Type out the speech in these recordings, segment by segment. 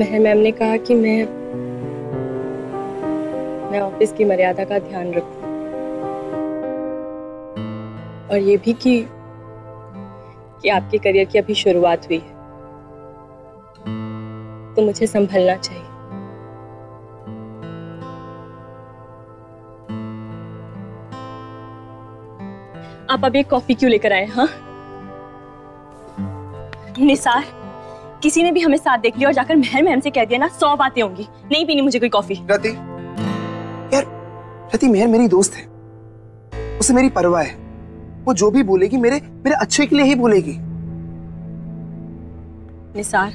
मेहर ma'am ने कहा कि मैं ऑफिस की मर्यादा का ध्यान रखूं और ये भी कि आपके करियर की अभी शुरुआत हुई है तो मुझे संभलना चाहिए। आप अभी एक कॉफी क्यों लेकर आए? हाँ निसार, किसी ने भी हमें साथ देख लिया और जाकर मेहर मैम से कह दिया ना 100 बातें होंगी। नहीं पीनी मुझे कोई कॉफी। रति, यार रति मेहर मेरी दोस्त है, उसे मेरी परवाह है। वो जो भी बोलेगी मेरे अच्छे के लिए ही बोलेगी। निसार,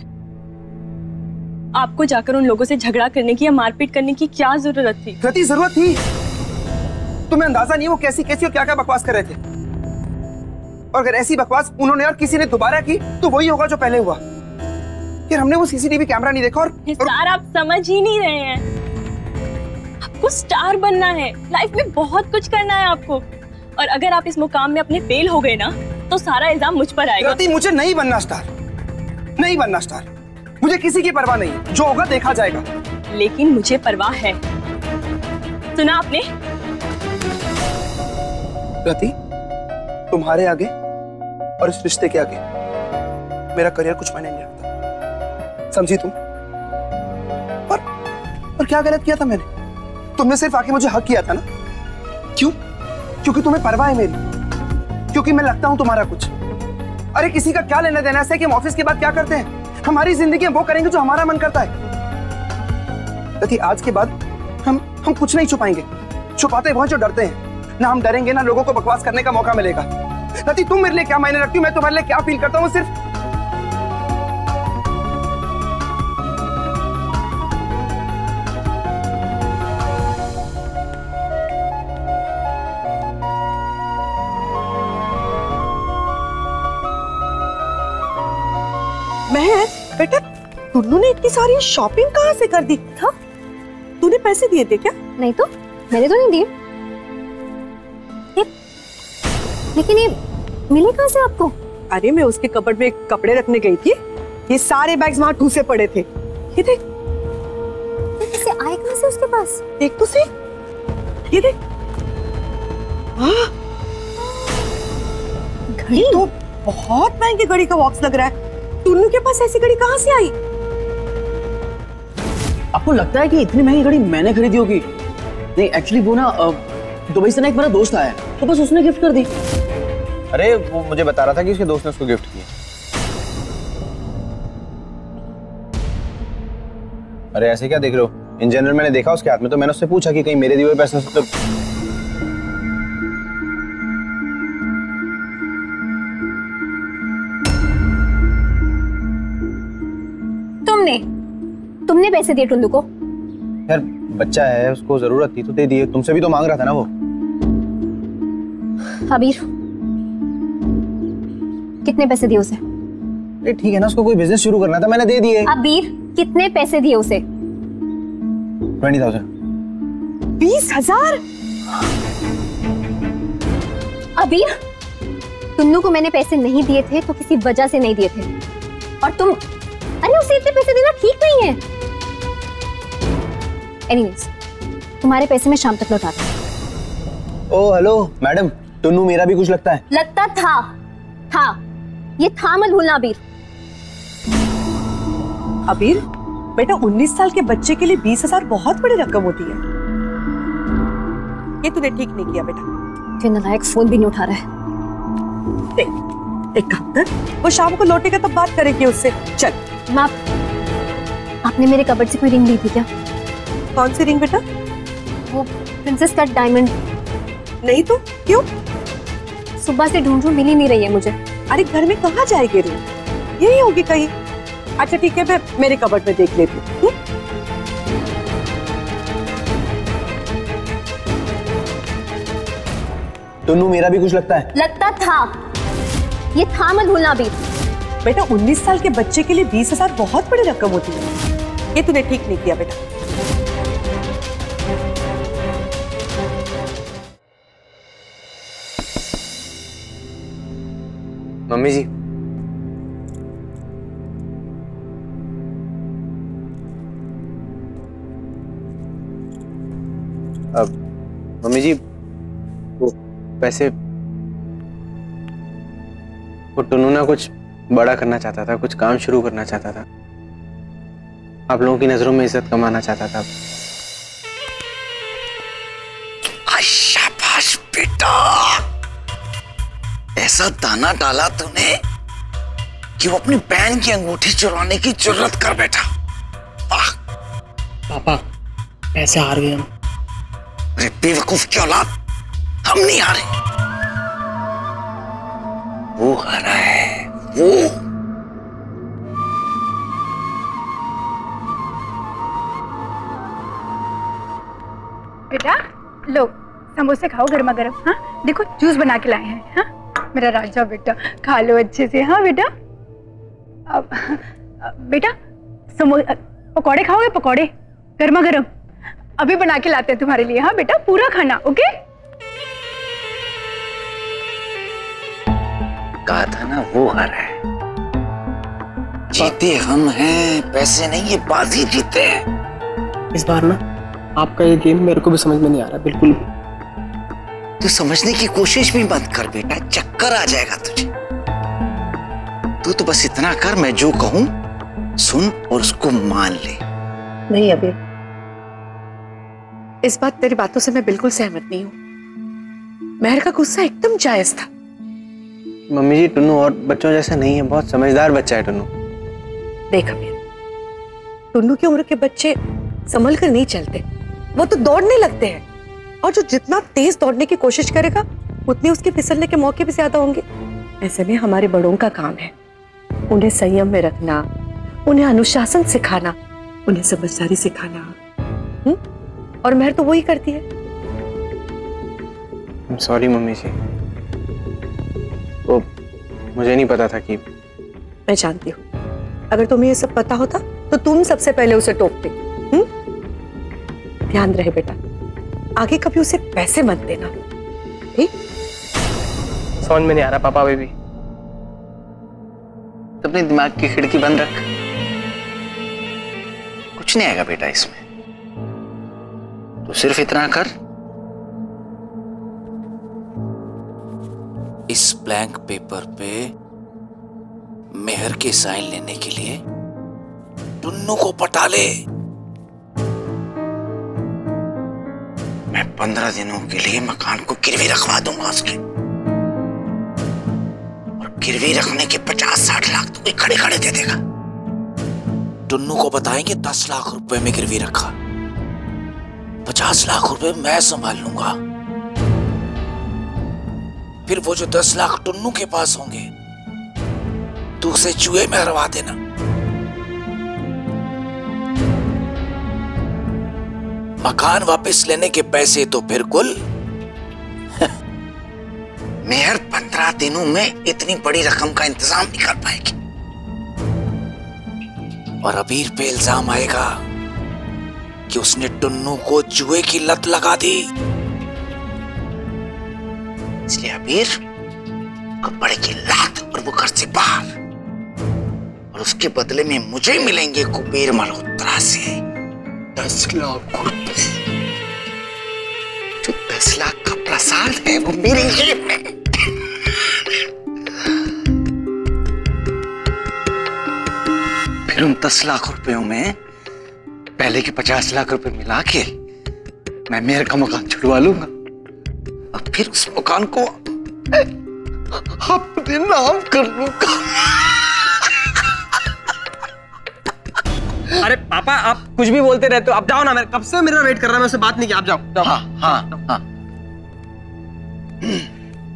आपको जाकर उन लोगों से झगड़ा करने की या मारपीट करने की क्या जरूरत थी? रति जरूरत थी। तुम्हें अंदाजा नहीं वो कैसी कैसी और क्या क्या बकवास कर रहे थे। और अगर ऐसी बकवास उन्होंने और किसी ने दोबारा की तो वही होगा जो पहले हुआ। यार हमने वो सीसीटीवी कैमरा नहीं देखा। और निसार, आप समझ ही नहीं रहे हैं। आपको स्टार बनना है, लाइफ में बहुत कुछ करना है आपको। और अगर आप इस मुकाम में अपने फेल हो गए ना तो सारा इल्जाम मुझ पर आएगा। रति मुझे नहीं बनना स्टार, नहीं बनना स्टार। मुझे किसी की परवाह नहीं, जो होगा देखा जाएगा। लेकिन मुझे परवाह है। सुना आपने? रति, तुम्हारे आगे और इस रिश्ते के आगे मेरा करियर कुछ मायने नहीं रखता, समझी तुम? और क्या गलत किया था मैंने? तुमने सिर्फ आके मुझे हक किया था ना। क्यों? क्योंकि तुम्हें परवाह है मेरी, क्योंकि मैं लगता हूं तुम्हारा कुछ। अरे किसी का क्या लेना देना है कि हम ऑफिस के बाद क्या करते हैं? हमारी जिंदगी वो करेंगे जो हमारा मन करता है। रति आज के बाद हम कुछ नहीं छुपाएंगे। छुपाते वहां जो डरते हैं। ना हम डरेंगे ना लोगों को बकवास करने का मौका मिलेगा। रति तुम मेरे लिए क्या मायने रखती हो, मैं तुम्हारे लिए क्या फील करता हूँ सिर्फ। महर बेटा, टुन्नू ने इतनी सारी शॉपिंग कहाँ से कर दी था? तूने पैसे दिए थे क्या? नहीं तो मैंने तो नहीं दिए। लेकिन ये मिले कहाँ से आपको? अरे मैं उसके कपबोर्ड में कपड़े रखने गई थी, ये सारे बैग्स वहाँ ठूसे पड़े थे। ये देख। कैसे आए कहाँ से उसके पास? देख तो सही, ये देख। हाँ, घड़ी तो बहुत महंगी घड़ी का बॉक्स लग रहा है। टुन्नू के पास ऐसी घड़ी कहाँ से आई? आपको लगता है कि इतनी महंगी घड़ी मैंने खरीदी होगी? नहीं, एक्चुअली वो ना दुबई से ना एक मेरा दोस्त आया है, तो बस उसने गिफ्ट कर दी। अरे वो मुझे बता रहा था कि उसके दोस्त ने उसको गिफ्ट किया। अरे ऐसे क्या देख रहे हो? इन जनरल मैंने देखा उसके हाथ में, तो मैंने उससे पूछा कि कहीं मेरे दिए हुए पैसे से तो। तुमने पैसे दिए टुल्लू को? यार बच्चा है, उसको जरूरत थी तो दे दिए। तुमसे भी तो मांग रहा था ना वो। अबीर, कितने पैसे दिए उसे? अरे ठीक है ना, उसको कोई बिजनेस शुरू करना था, मैंने दे दिए। अबीर, कितने पैसे दिए उसे? 20,000। 20,000? अबीर, टुन्नू को मैंने पैसे नहीं दिए थे तो किसी वजह से नहीं दिए थे। और तुम, अरे उसे इतने पैसे देना ठीक नहीं है। एनीवेज, तुम्हारे पैसे मैं शाम तक लौटा दूं। ओ हेलो मैडम, टुन्नू मेरा भी कुछ लगता है। लगता था ये था मत भूलना अबीर। अबीर बेटा, 19 साल के बच्चे के लिए 20,000 बहुत बड़ी रकम होती है। ये तूने ठीक नहीं किया बेटा। ये नालायक फोन भी नहीं उठा रहा है। एक काम कर, वो शाम को लौटेगा तब बात करेंगे उससे। चल। माँ, आपने मेरे कबर्ड से कोई रिंग ली थी क्या? कौन सी रिंग बेटा? वो प्रिंसेस कट डायमंड। नहीं तो क्यों? सुबह से ढूंढ मिल ही नहीं रही है मुझे। अरे घर में कहाँ जाएगी रिंग? यही होगी कहीं। अच्छा ठीक है, मैं मेरे कबर्ड में देख लेती हूँ। टुन्नू मेरा भी कुछ लगता है। लगता था, ये था मत भूलना अबीर। बेटा 19 साल के बच्चे के लिए 20,000 बहुत बड़ी रकम होती है। ये तूने ठीक नहीं किया बेटा। मम्मी जी, मम्मी जी वो पैसे वो टुन्नू ना कुछ बड़ा करना चाहता था, कुछ काम शुरू करना चाहता था, आप लोगों की नजरों में इज्जत कमाना चाहता था। शाबाश बेटा, ऐसा दाना डाला तूने कि वो अपनी बहन की अंगूठी चुराने की जरूरत कर बैठा। वाह पापा, पैसे हार गए हम। अरे बेवकूफ की औलाद, हम नहीं हारे, वो हारा है, वो। बेटा लो समोसे खाओ गर्मा गर्म। हाँ देखो जूस बना के लाए हैं। हाँ मेरा राजा बेटा, खा लो अच्छे से। हाँ बेटा बेटा पकौड़े खाओगे? पकौड़े गर्मा गर्म अभी बना के लाते हैं तुम्हारे लिए। हाँ बेटा पूरा खाना, ओके? कहा था ना वो हारा है। जीते हम हैं, पैसे नहीं, ये बाजी जीते हैं। इस बार ना आपका ये गेम मेरे को भी समझ में नहीं आ रहा बिल्कुल भी। तू समझने की कोशिश भी मत कर बेटा, चक्कर आ जाएगा तुझे। तू तो बस इतना कर, मैं जो कहूं सुन और उसको मान ले। नहीं अबीर, इस बात तेरी बातों से मैं बिल्कुल सहमत नहीं हूँ। महर का गुस्सा एकदम जायज था। मम्मी जी टुन्नू और बच्चों जैसा नहीं है, बहुत समझदार बच्चा है टुन्नू। देख अबीर, टुन्नू की उम्र के बच्चे संभल कर नहीं चलते, वो तो दौड़ने लगते हैं, और जो जितना तेज दौड़ने की कोशिश करेगा उतने उसके फिसलने के मौके भी ज्यादा होंगे। ऐसे में हमारे बड़ों का काम है उन्हें संयम में रखना, उन्हें अनुशासन सिखाना, उन्हें समझदारी सिखाना। और महर तो वही करती है। सॉरी मम्मी जी, वो मुझे नहीं पता था कि। मैं जानती हूँ, अगर तुम्हें ये सब पता होता तो तुम सबसे पहले उसे टोकते। ध्यान रहे बेटा, आगे कभी उसे पैसे मत देना, ठीक? समझ में नहीं आ रहा पापा अभी भी। तो अपने दिमाग की खिड़की बंद रख, कुछ नहीं आएगा बेटा इसमें। तो सिर्फ इतना कर, इस ब्लैंक पेपर पे मेहर के साइन लेने के लिए टुन्नू को पटा ले। मैं 15 दिनों के लिए मकान को गिरवी रखवा दूंगा उसके, और गिरवी रखने के 50-60 लाख तो कोई खड़े खड़े दे देगा। टुन्नू को बताएंगे 10 लाख रुपए में गिरवी रखा, 50 लाख रुपए मैं संभाल लूंगा। फिर वो जो 10 लाख टुन्नू के पास होंगे तू उसे जुए में हरवा देना। मकान वापस लेने के पैसे तो फिर कुल मेहर 15 दिनों में इतनी बड़ी रकम का इंतजाम नहीं कर पाएगी, और अबीर पे इल्जाम आएगा कि उसने टुन्नू को जुए की लत लगा दी। इसलिए अबीर को पड़ेगी लात और वो घर से बाहर, और उसके बदले में मुझे मिलेंगे कुबेर मल्होत्रा से 10 लाख रुपए। जो 10 लाख का प्रसाद है वो मेरी जेब में। फिर उन 10 लाख रुपयों में पहले के 50 लाख रुपए मिला के मैं मेहर का मकान छुड़वा लूंगा, और फिर उस मकान को अपने नाम कर लूंगा। अरे पापा आप कुछ भी बोलते रहते हो, आप जाओ ना, मैं कब से मेरा वेट कर रहा है, मैं उससे बात नहीं किया, आप जाओ, जाओ। हाँ हाँ हाँ।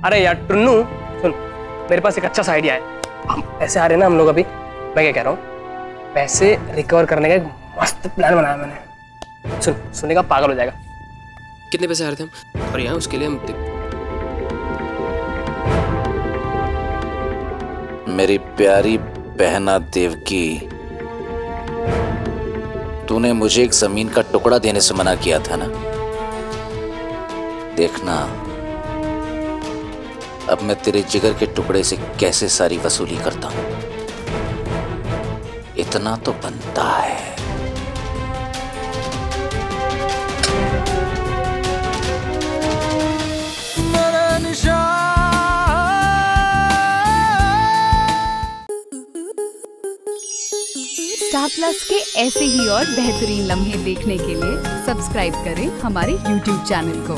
अरे यार टुन्नू सुन, मेरे पास एक अच्छा सा आइडिया है। हम पैसे आ रहे हैं ना हम लोग अभी, मैं क्या कह रहा हूँ, पैसे रिकवर करने का एक मस्त प्लान बनाया मैंने। सुनेगा पागल हो जाएगा। कितने पैसे आ रहे थे हम, और यहाँ उसके लिए हम मेरी प्यारी बहना देवकी, तूने मुझे एक जमीन का टुकड़ा देने से मना किया था ना। देखना अब मैं तेरे जिगर के टुकड़े से कैसे सारी वसूली करता हूं। इतना तो बनता है। प्लस के ऐसे ही और बेहतरीन लम्हे देखने के लिए सब्सक्राइब करें हमारे YouTube चैनल को।